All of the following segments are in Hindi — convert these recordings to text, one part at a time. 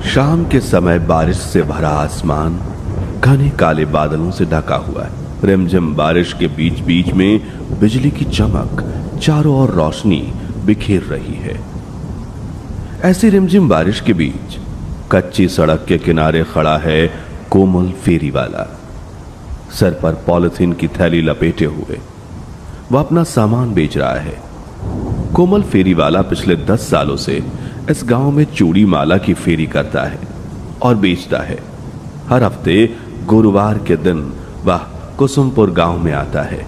शाम के समय बारिश से भरा आसमान घने काले बादलों से ढका हुआ है। रिमझिम बारिश के बीच बीच में बिजली की चमक चारों ओर रोशनी बिखेर रही है। ऐसी रिमझिम बारिश के बीच कच्ची सड़क के किनारे खड़ा है कोमल फेरी वाला। सर पर पॉलिथीन की थैली लपेटे हुए वह अपना सामान बेच रहा है। कोमल फेरी वाला पिछले 10 सालों से इस गांव में चूड़ी माला की फेरी करता है और बेचता है। हर हफ्ते गुरुवार के दिन वह कुसुमपुर गांव में आता है।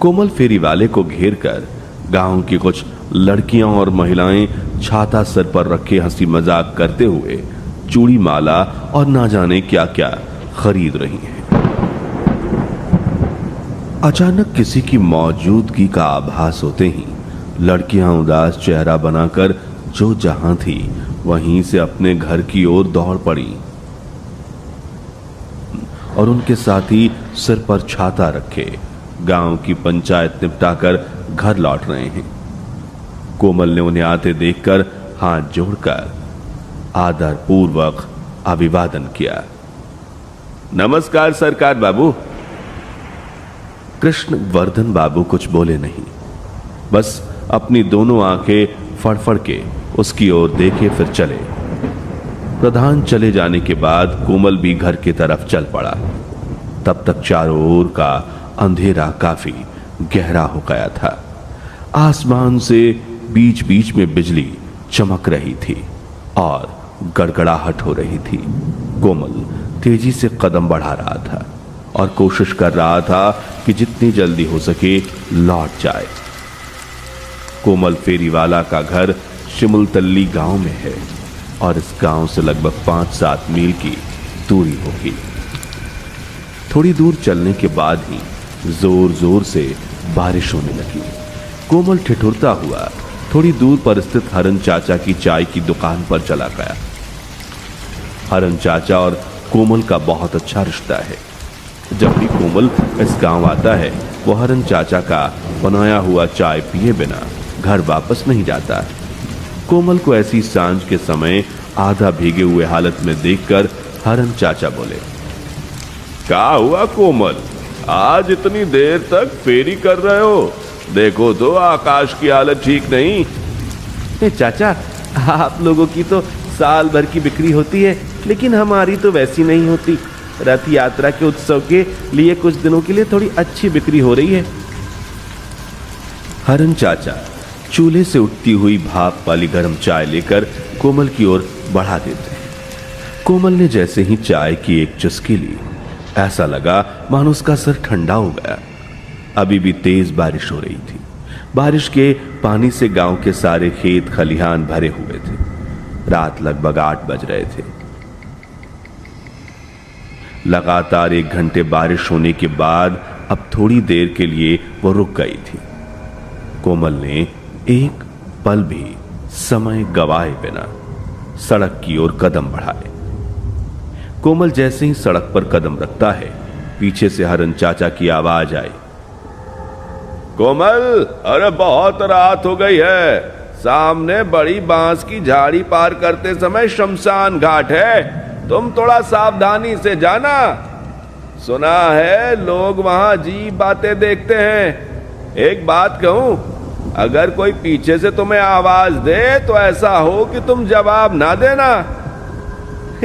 कोमल फेरी वाले को घेर कर गांव की कुछ लड़कियां और महिलाएं छाता सर पर रखे हंसी मजाक करते हुए चूड़ी माला और ना जाने क्या क्या खरीद रही हैं। अचानक किसी की मौजूदगी का आभास होते ही लड़कियां उदास चेहरा बनाकर जो जहां थी वहीं से अपने घर की ओर दौड़ पड़ी और उनके साथी सिर पर छाता रखे गांव की पंचायत निपटाकर घर लौट रहे हैं। कोमल ने उन्हें आते देखकर हाथ जोड़कर आदर पूर्वक अभिवादन किया। नमस्कार सरकार बाबू। कृष्ण वर्धन बाबू कुछ बोले नहीं, बस अपनी दोनों आंखें फड़फड़ के उसकी ओर देखे फिर चले। प्रधान चले जाने के बाद कोमल भी घर की तरफ चल पड़ा। तब तक चारों ओर का अंधेरा काफी गहरा हो गया था। आसमान से बीच बीच में बिजली चमक रही थी और गड़गड़ाहट हो रही थी। कोमल तेजी से कदम बढ़ा रहा था और कोशिश कर रहा था कि जितनी जल्दी हो सके लौट जाए। कोमल फेरी वाला का घर शिमुलतल्ली गांव में है और इस गांव से लगभग 5-7 मील की दूरी होगी। थोड़ी दूर चलने के बाद ही जोर जोर से बारिश होने लगी। कोमल ठिठुरता हुआ थोड़ी दूर पर स्थित हरन चाचा की चाय की दुकान पर चला गया। हरन चाचा और कोमल का बहुत अच्छा रिश्ता है। जब भी कोमल इस गांव आता है वो हरन चाचा का बनाया हुआ चाय पिए बिना घर वापस नहीं जाता। कोमल को ऐसी सांझ के समय आधा भीगे हुए हालत में देखकर हरन चाचा बोले, क्या हुआ कोमल, आज इतनी देर तक फेरी कर रहे हो? देखो तो आकाश की हालत ठीक नहीं। चाचा, आप लोगों की तो साल भर की बिक्री होती है, लेकिन हमारी तो वैसी नहीं होती। रथ यात्रा के उत्सव के लिए कुछ दिनों के लिए थोड़ी अच्छी बिक्री हो रही है। हरन चाचा चूल्हे से उठती हुई भाप वाली गर्म चाय लेकर कोमल की ओर बढ़ा देते हैं। कोमल ने जैसे ही चाय की एक चुस्की ली, ऐसा लगा मानो उसका सिर ठंडा हो गया। अभी भी तेज बारिश हो रही थी। बारिश के पानी से गांव के सारे खेत खलिहान भरे हुए थे। रात लगभग 8 बज रहे थे। लगातार 1 घंटे बारिश होने के बाद अब थोड़ी देर के लिए वो रुक गई थी। कोमल ने एक पल भी समय गवाए बिना सड़क की ओर कदम बढ़ाए। कोमल जैसे ही सड़क पर कदम रखता है, पीछे से हरन चाचा की आवाज आई, कोमल, अरे बहुत रात हो गई है। सामने बड़ी बांस की झाड़ी पार करते समय शमशान घाट है, तुम थोड़ा सावधानी से जाना। सुना है लोग वहां अजीब बातें देखते हैं। एक बात कहूं, अगर कोई पीछे से तुम्हें आवाज दे तो ऐसा हो कि तुम जवाब ना देना।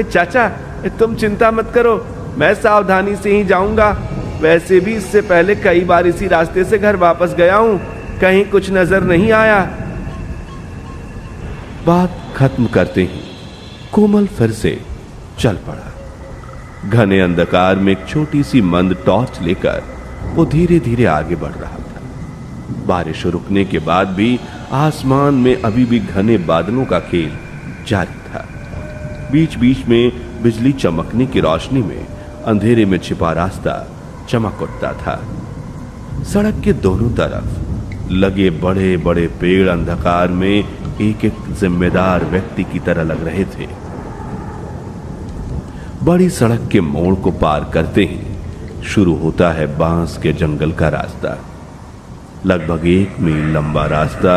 चाचा, तुम चिंता मत करो, मैं सावधानी से ही जाऊंगा। वैसे भी इससे पहले कई बार इसी रास्ते से घर वापस गया हूं, कहीं कुछ नजर नहीं आया। बात खत्म करते ही कोमल फिर से चल पड़ा। घने अंधकार में एक छोटी सी मंद टॉर्च लेकर वो धीरे धीरे आगे बढ़ रहा था। बारिश रुकने के बाद भी आसमान में अभी भी घने बादलों का खेल जारी था। बीच बीच में बिजली चमकने की रोशनी में अंधेरे में छिपा रास्ता चमक उठता था। सड़क के दोनों तरफ लगे बड़े बड़े पेड़ अंधकार में एक एक जिम्मेदार व्यक्ति की तरह लग रहे थे। बड़ी सड़क के मोड़ को पार करते ही शुरू होता है बांस के जंगल का रास्ता। लगभग 1 मील लंबा रास्ता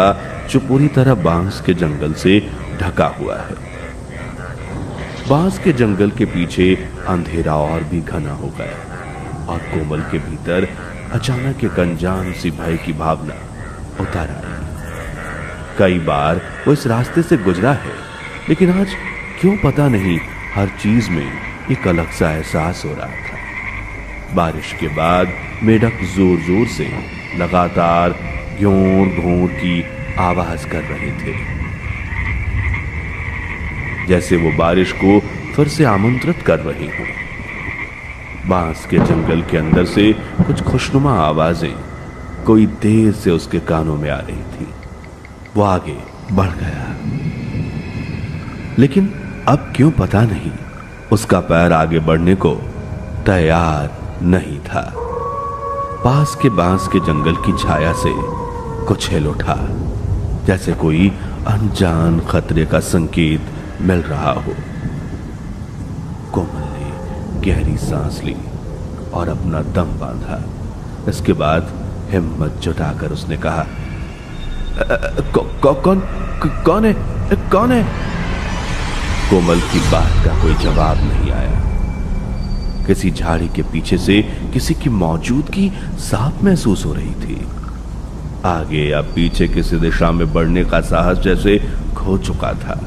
जो पूरी तरह बांस के जंगल से ढका हुआ है। बांस के जंगल के पीछे अंधेरा और भी घना हो गया और कोमल के भीतर अचानक एक अनजान सी भय की भावना उतर आई। कई बार वो इस रास्ते से गुजरा है, लेकिन आज क्यों पता नहीं हर चीज में एक अलग सा एहसास हो रहा था। बारिश के बाद मेढक जोर जोर से लगातार घ्योर घोर की आवाज कर रहे थे, जैसे वो बारिश को फिर से आमंत्रित कर रहे हों। बांस के जंगल के अंदर से कुछ खुशनुमा आवाजें कोई देर से उसके कानों में आ रही थी। वो आगे बढ़ गया, लेकिन अब क्यों पता नहीं उसका पैर आगे बढ़ने को तैयार नहीं था। पास के बांस के जंगल की छाया से कुछ हिल उठा, जैसे कोई अनजान खतरे का संकेत मिल रहा हो। कोमल ने गहरी सांस ली और अपना दम बांधा। इसके बाद हिम्मत जुटाकर उसने कहा, कौन है? कोमल की बात का कोई जवाब नहीं आया। किसी झाड़ी के पीछे से किसी की मौजूदगी साफ महसूस हो रही थी। आगे या पीछे किसी दिशा में बढ़ने का साहस जैसे खो चुका था।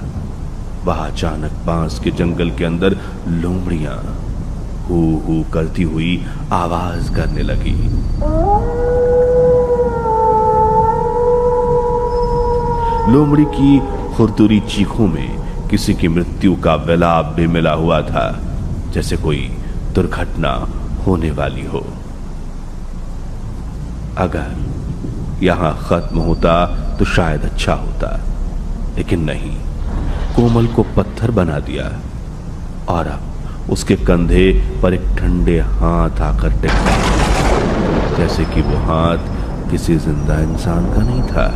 वहां अचानक बांस के जंगल के अंदर लोमड़ियां हू हू करती हुई आवाज करने लगी। लोमड़ी की खुरदुरी चीखों में किसी की मृत्यु का विलाप भी मिला हुआ था, जैसे कोई दुर्घटना होने वाली हो। अगर यहां खत्म होता तो शायद अच्छा होता, लेकिन नहीं। कोमल को पत्थर बना दिया और अब उसके कंधे पर एक ठंडे हाथ आकर टिक गया, जैसे कि वो हाथ किसी जिंदा इंसान का नहीं था,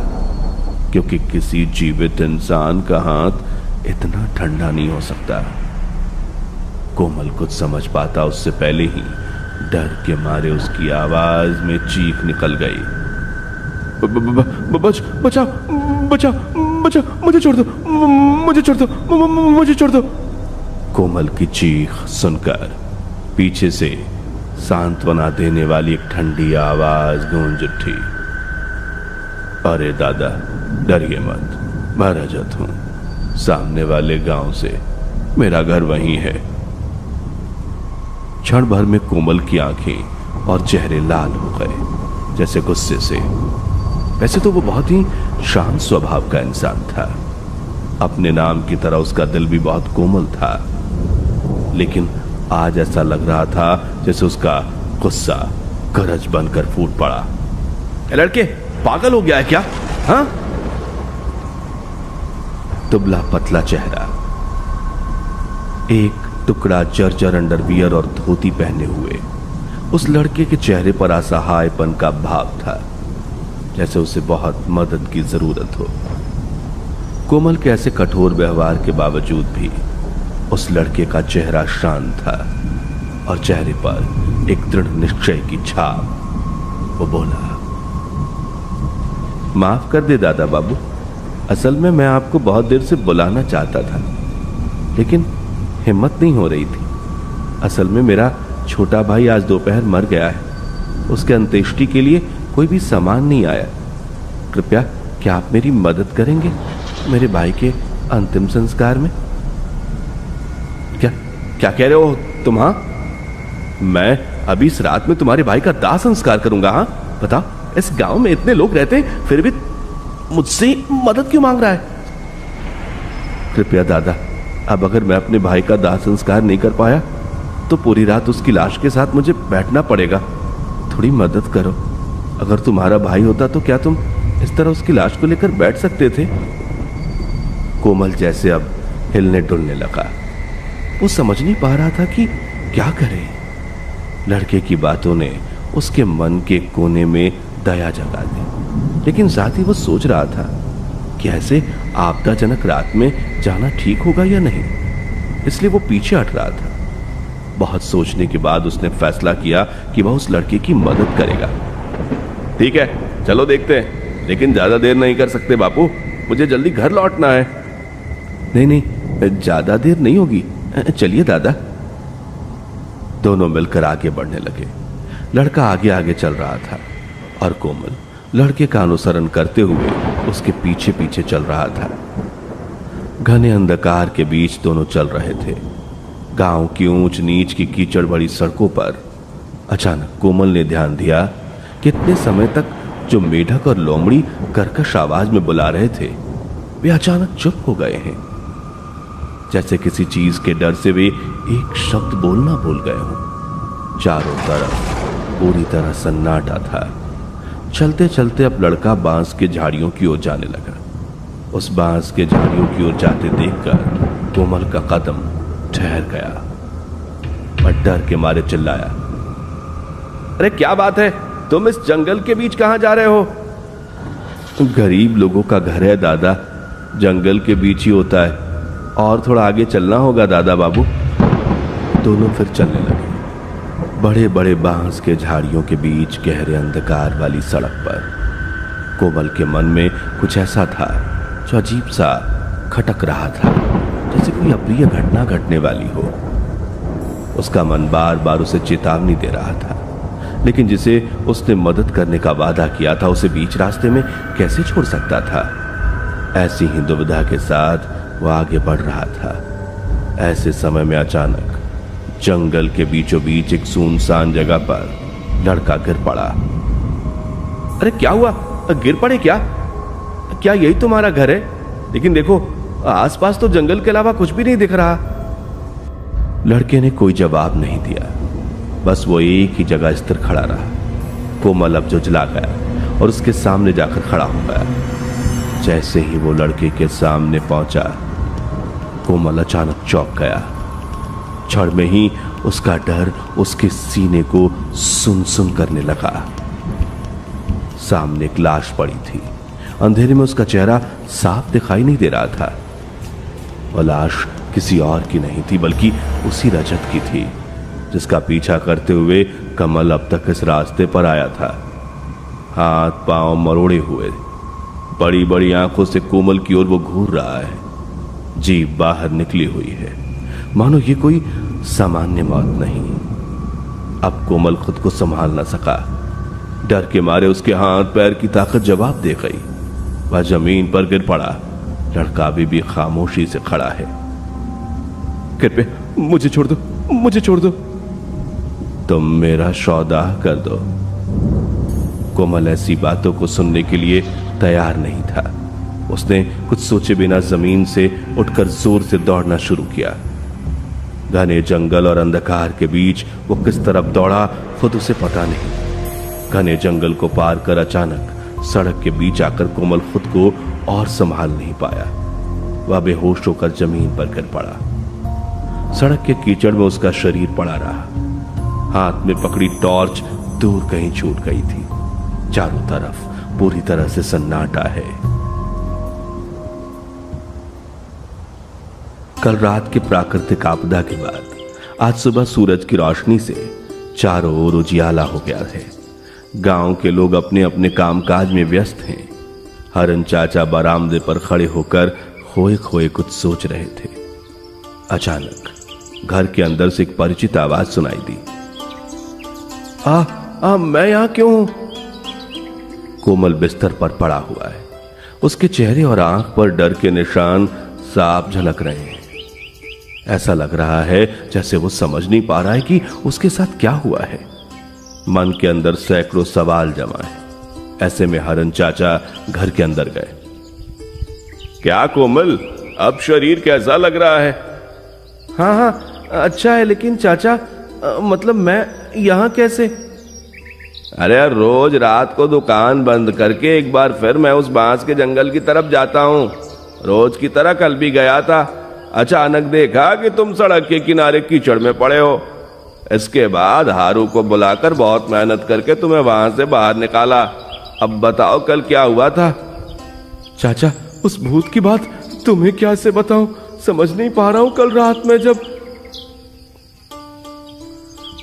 क्योंकि किसी जीवित इंसान का हाथ इतना ठंडा नहीं हो सकता। कोमल कुछ समझ पाता उससे पहले ही डर के मारे उसकी आवाज में चीख निकल गई। बचाओ, बचाओ, बचाओ, मुझे छोड़ दो, मुझे छोड़ दो, मुझे छोड़ दो। कोमल की चीख सुनकर पीछे से सांत्वना देने वाली एक ठंडी आवाज गूंज उठी। अरे दादा, डरिए मत, मैं रजत हूं, सामने वाले गांव से। मेरा घर वहीं है। क्षण भर में कोमल की आंखें और चेहरे लाल हो गए, जैसे गुस्से से। वैसे तो वो बहुत ही शांत स्वभाव का इंसान था। अपने नाम की तरह उसका दिल भी बहुत कोमल था, लेकिन आज ऐसा लग रहा था जैसे उसका गुस्सा गरज बनकर फूट पड़ा। लड़के, पागल हो गया है क्या? हाँ? दुबला पतला चेहरा, एक टुकड़ा जर्जर अंडरवियर और धोती पहने हुए उस लड़के के चेहरे पर असहायपन का भाव था, जैसे उसे बहुत मदद की जरूरत हो। कोमल के ऐसे कठोर व्यवहार के बावजूद भी उस लड़के का चेहरा शांत था और चेहरे पर एक दृढ़ निश्चय की छाप। वो बोला, माफ कर दे दादा बाबू, असल में मैं आपको बहुत देर से बुलाना चाहता था, लेकिन हिम्मत नहीं हो रही थी। असल में मेरा छोटा भाई आज दोपहर मर गया है। उसके अंत्येष्टि के लिए कोई भी सामान नहीं आया। कृपया क्या आप मेरी मदद करेंगे मेरे भाई के अंतिम संस्कार में? क्या क्या कह रहे हो तुम? हाँ, मैं अभी इस रात में तुम्हारे भाई का दाह संस्कार करूंगा। हाँ बताओ, इस गांव में इतने लोग रहते हैं, फिर भी मुझसे मदद क्यों मांग रहा है? कृपया दादा, अब अगर मैं अपने भाई का दाह संस्कार नहीं कर पाया तो पूरी रात उसकी लाश के साथ मुझे बैठना पड़ेगा। थोड़ी मदद करो। अगर तुम्हारा भाई होता तो क्या तुम इस तरह उसकी लाश को लेकर बैठ सकते थे? कोमल जैसे अब हिलने डुलने लगा। वो समझ नहीं पा रहा था कि क्या करे। लड़के की बातों ने उसके मन के कोने में दया जगा दी, लेकिन साथ ही वो सोच रहा था कि ऐसे आपदाजनक रात में जाना ठीक होगा या नहीं, इसलिए वो पीछे हट रहा था। बहुत सोचने के बाद उसने फैसला किया कि वह उस लड़के की मदद करेगा। ठीक है, चलो देखते हैं, लेकिन ज्यादा देर नहीं कर सकते बापू, मुझे जल्दी घर लौटना है। नहीं नहीं, ज्यादा देर नहीं होगी, चलिए दादा। दोनों मिलकर आगे बढ़ने लगे। लड़का आगे आगे चल रहा था और कोमल लड़के का अनुसरण करते हुए उसके पीछे पीछे चल रहा था। घने अंधकार के बीच दोनों चल रहे थे। गांव की ऊंच नीच की कीचड़ भरी सड़कों पर अचानक कोमल ने ध्यान दिया कि इतने समय तक जो मेढक और लोमड़ी कर्कश आवाज में बुला रहे थे वे अचानक चुप हो गए हैं, जैसे किसी चीज के डर से वे एक शब्द बोलना भूल गए हों। चारों तरफ पूरी तरह सन्नाटा था। चलते चलते अब लड़का बांस के झाड़ियों की ओर जाने लगा। उस बांस के झाड़ियों की ओर जाते देखकर कोमल का कदम ठहर गया और डर के मारे चिल्लाया, अरे क्या बात है, तुम इस जंगल के बीच कहां जा रहे हो? गरीब लोगों का घर है दादा, जंगल के बीच ही होता है, और थोड़ा आगे चलना होगा दादा बाबू। दोनों फिर चलने लगे। बड़े बड़े बांस के झाड़ियों के बीच गहरे अंधकार वाली सड़क पर कोमल के मन में कुछ ऐसा था जो अजीब सा खटक रहा था, जैसे कोई अप्रिय घटना घटने वाली हो। उसका मन बार बार उसे चेतावनी दे रहा था, लेकिन जिसे उसने मदद करने का वादा किया था उसे बीच रास्ते में कैसे छोड़ सकता था। ऐसी ही दुविधा के साथ वह आगे बढ़ रहा था। ऐसे समय में अचानक जंगल के बीचों बीच एक सुनसान जगह पर लड़का गिर पड़ा। अरे क्या हुआ, गिर पड़े क्या? क्या यही तुम्हारा घर है? लेकिन देखो आसपास तो जंगल के अलावा कुछ भी नहीं दिख रहा। लड़के ने कोई जवाब नहीं दिया, बस वो एक ही जगह स्थिर खड़ा रहा। कोमल अब जुझला गया और उसके सामने जाकर खड़ा हो गया। जैसे ही वो लड़के के सामने पहुंचा, कोमल अचानक चौंक गया। क्षण में ही उसका डर उसके सीने को सुन सुन करने लगा। सामने एक लाश पड़ी थी। अंधेरे में उसका चेहरा साफ दिखाई नहीं दे रहा था। वह लाश किसी और की नहीं थी, बल्कि उसी रजत की थी जिसका पीछा करते हुए कमल अब तक इस रास्ते पर आया था। हाथ पांव मरोड़े हुए, बड़ी बड़ी आंखों से कोमल की ओर वो घूर रहा है। जीभ बाहर निकली हुई है, मानो ये कोई सामान्य मौत नहीं। अब कोमल खुद को संभाल न सका। डर के मारे उसके हाथ पैर की ताकत जवाब दे गई। वह जमीन पर गिर पड़ा। लड़का अभी भी खामोशी से खड़ा है। कृपया मुझे छोड़ दो, मुझे छोड़ दो। तुम मेरा सौदा कर दो। कोमल ऐसी बातों को सुनने के लिए तैयार नहीं था। उसने कुछ सोचे बिना जमीन से उठकर जोर से दौड़ना शुरू किया। घने जंगल और अंधकार के बीच वो किस तरफ दौड़ा खुद उसे पता नहीं। घने जंगल को पार कर अचानक सड़क के बीच आकर कोमल खुद को और संभाल नहीं पाया। वह बेहोश होकर जमीन पर गिर पड़ा। सड़क के कीचड़ में उसका शरीर पड़ा रहा। हाथ में पकड़ी टॉर्च दूर कहीं छूट गई थी। चारों तरफ पूरी तरह से सन्नाटा है। कल रात की प्राकृतिक आपदा के बाद आज सुबह सूरज की रोशनी से चारों ओर उजियाला हो गया है। गांव के लोग अपने अपने कामकाज में व्यस्त हैं। हरन चाचा बरामदे पर खड़े होकर खोए खोए कुछ सोच रहे थे। अचानक घर के अंदर से एक परिचित आवाज सुनाई दी। मैं यहां क्यों हूं? कोमल बिस्तर पर पड़ा हुआ है। उसके चेहरे और आंख पर डर के निशान साफ झलक रहे हैं। ऐसा लग रहा है जैसे वो समझ नहीं पा रहा है कि उसके साथ क्या हुआ है। मन के अंदर सैकड़ों सवाल जमा है। ऐसे में हरन चाचा घर के अंदर गए। क्या कोमल, अब शरीर कैसा लग रहा है? हाँ, अच्छा है, लेकिन चाचा मतलब मैं यहां कैसे? अरे रोज रात को दुकान बंद करके एक बार फिर मैं उस बांस के जंगल की तरफ जाता हूँ। रोज की तरह कल भी गया था। अचानक देखा कि तुम सड़क के किनारे कीचड़ में पड़े हो। इसके बाद हारू को बुलाकर बहुत मेहनत करके तुम्हें वहां से बाहर निकाला। अब बताओ कल क्या हुआ था? चाचा, उस भूत की बात तुम्हें क्या से बताऊं, समझ नहीं पा रहा हूं। कल रात में जब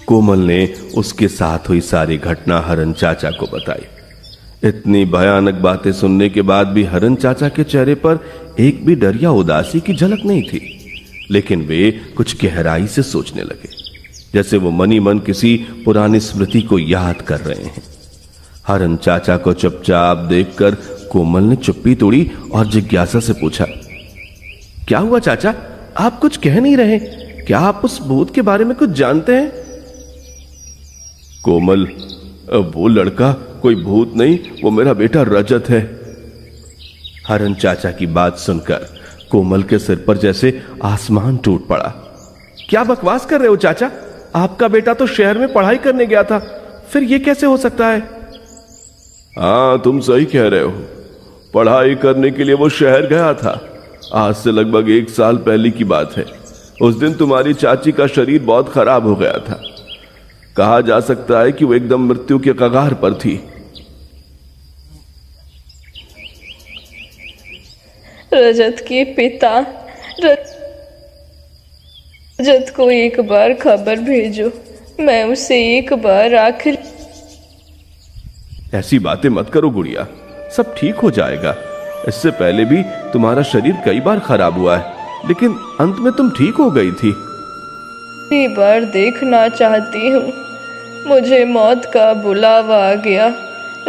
कोमल ने उसके साथ हुई सारी घटना हरन चाचा को बताई। इतनी भयानक बातें सुनने के बाद भी हरन चाचा के चेहरे पर एक भी डर या उदासी की झलक नहीं थी। लेकिन वे कुछ गहराई से सोचने लगे, जैसे वो मनी मन किसी पुरानी स्मृति को याद कर रहे हैं। हरन चाचा को चुपचाप देखकर कोमल ने चुप्पी तोड़ी और जिज्ञासा से पूछा, क्या हुआ चाचा, आप कुछ कह नहीं रहे? क्या आप उस भूत के बारे में कुछ जानते हैं? कोमल, वो लड़का कोई भूत नहीं, वो मेरा बेटा रजत है। हरन चाचा की बात सुनकर कोमल के सिर पर जैसे आसमान टूट पड़ा। क्या बकवास कर रहे हो चाचा? आपका बेटा तो शहर में पढ़ाई करने गया था, फिर ये कैसे हो सकता है? हाँ, तुम सही कह रहे हो। पढ़ाई करने के लिए वो शहर गया था। आज से लगभग 1 साल पहले की बात है। उस दिन तुम्हारी चाची का शरीर बहुत खराब हो गया था। कहा जा सकता है कि वो एकदम मृत्यु के कगार पर थी। रजत के पिता, रजत को एक बार खबर भेजो, मैं उसे एक बार आखिर। ऐसी बातें मत करो गुड़िया, सब ठीक हो जाएगा। इससे पहले भी तुम्हारा शरीर कई बार खराब हुआ है, लेकिन अंत में तुम ठीक हो गई थी। एक बार देखना चाहती हूँ, मुझे मौत का बुलावा आ गया।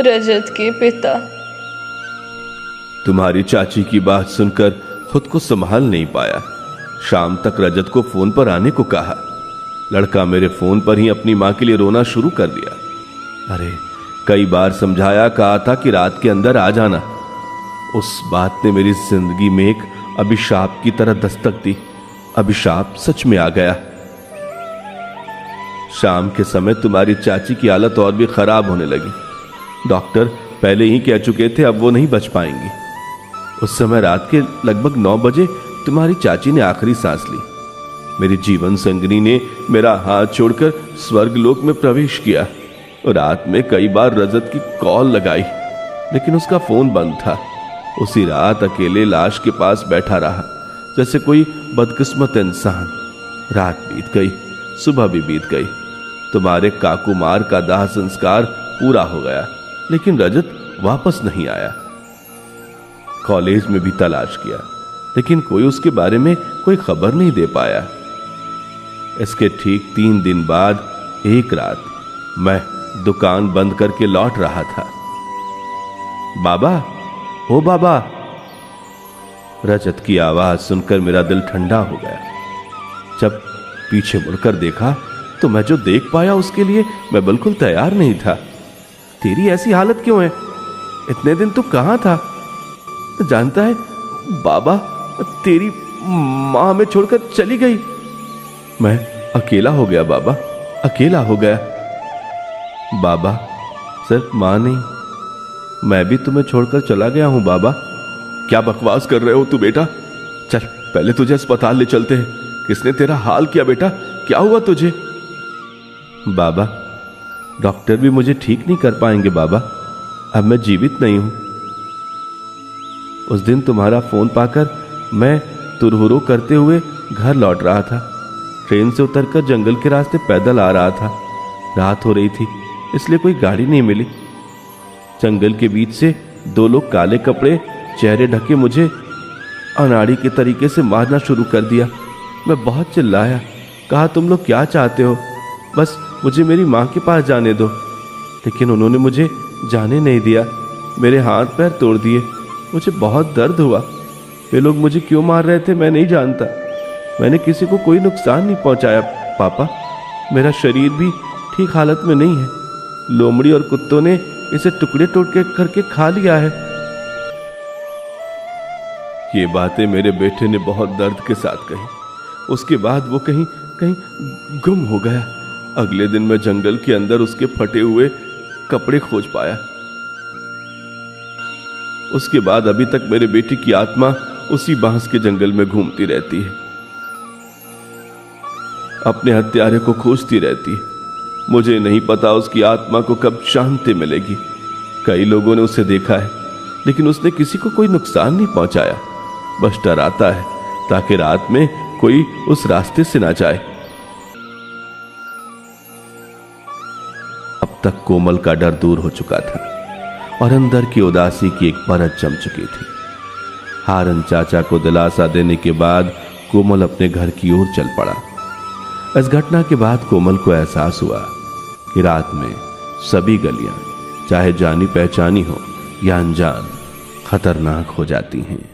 रजत के पिता। तुम्हारी चाची की बात सुनकर खुद को संभाल नहीं पाया। शाम तक रजत को फोन पर आने को कहा। लड़का मेरे फोन पर ही अपनी मां के लिए रोना शुरू कर दिया। अरे, कई बार समझाया, कहा था कि रात के अंदर आ जाना। उस बात ने मेरी जिंदगी में एक अभिशाप की तरह दस्तक दी। अभिशाप सच में आ गया। शाम के समय तुम्हारी चाची की हालत और भी खराब होने लगी। डॉक्टर पहले ही कह चुके थे अब वो नहीं बच पाएंगी। उस समय रात के लगभग 9 बजे तुम्हारी चाची ने आखिरी सांस ली। मेरी जीवन संगिनी ने मेरा हाथ छोड़कर स्वर्गलोक में प्रवेश किया। रात में कई बार रजत की कॉल लगाई, लेकिन उसका फोन बंद था। उसी रात अकेले लाश के पास बैठा रहा, जैसे कोई बदकिस्मत इंसान। रात बीत गई, सुबह भी बीत गई। तुम्हारे काकुमार का दाह संस्कार पूरा हो गया, लेकिन रजत वापस नहीं आया। कॉलेज में भी तलाश किया, लेकिन कोई उसके बारे में कोई खबर नहीं दे पाया। इसके ठीक 3 दिन बाद एक रात मैं दुकान बंद करके लौट रहा था। बाबा, ओ बाबा। रजत की आवाज सुनकर मेरा दिल ठंडा हो गया। जब पीछे मुड़कर देखा तो मैं जो देख पाया उसके लिए मैं बिल्कुल तैयार नहीं था। तेरी ऐसी हालत क्यों है? इतने दिन तू कहां था? जानता है बाबा, तेरी मां हमें छोड़कर चली गई। मैं अकेला हो गया बाबा, अकेला हो गया। बाबा, सिर्फ मां नहीं, मैं भी तुम्हें छोड़कर चला गया हूं बाबा। क्या बकवास कर रहे हो तू बेटा? चल पहले तुझे अस्पताल ले चलते हैं। किसने तेरा हाल किया बेटा? क्या हुआ तुझे? बाबा, डॉक्टर भी मुझे ठीक नहीं कर पाएंगे बाबा। अब मैं जीवित नहीं हूं। उस दिन तुम्हारा फोन पाकर मैं तुरहुरो करते हुए घर लौट रहा था। ट्रेन से उतरकर जंगल के रास्ते पैदल आ रहा था। रात हो रही थी, इसलिए कोई गाड़ी नहीं मिली। जंगल के बीच से 2 लोग काले कपड़े, चेहरे ढके मुझे अनाड़ी के तरीके से मारना शुरू कर दिया। मैं बहुत चिल्लाया, कहा तुम लोग क्या चाहते हो? बस मुझे मेरी माँ के पास जाने दो। लेकिन उन्होंने मुझे जाने नहीं दिया। मेरे हाथ पैर तोड़ दिए। मुझे बहुत दर्द हुआ। वे लोग मुझे क्यों मार रहे थे मैं नहीं जानता। मैंने किसी को कोई नुकसान नहीं पहुंचाया पापा। मेरा शरीर भी ठीक हालत में नहीं है। लोमड़ी और कुत्तों ने इसे टुकड़े टुकड़े करके खा लिया है। ये बातें मेरे बेटे ने बहुत दर्द के साथ कही। उसके बाद वो कहीं कहीं गुम हो गया। अगले दिन मैं जंगल के अंदर उसके फटे हुए कपड़े खोज पाया। उसके बाद अभी तक मेरे बेटे की आत्मा उसी बांस के जंगल में घूमती रहती है, अपने हत्यारे को खोजती रहती है। मुझे नहीं पता उसकी आत्मा को कब शांति मिलेगी। कई लोगों ने उसे देखा है, लेकिन उसने किसी को कोई नुकसान नहीं पहुंचाया। बस डराता है ताकि रात में कोई उस रास्ते से ना जाए। अब तक कोमल का डर दूर हो चुका था और अंदर की उदासी की एक परत जम चुकी थी। हारन चाचा को दिलासा देने के बाद कोमल अपने घर की ओर चल पड़ा। इस घटना के बाद कोमल को एहसास हुआ कि रात में सभी गलियां, चाहे जानी पहचानी हो या अनजान, खतरनाक हो जाती हैं।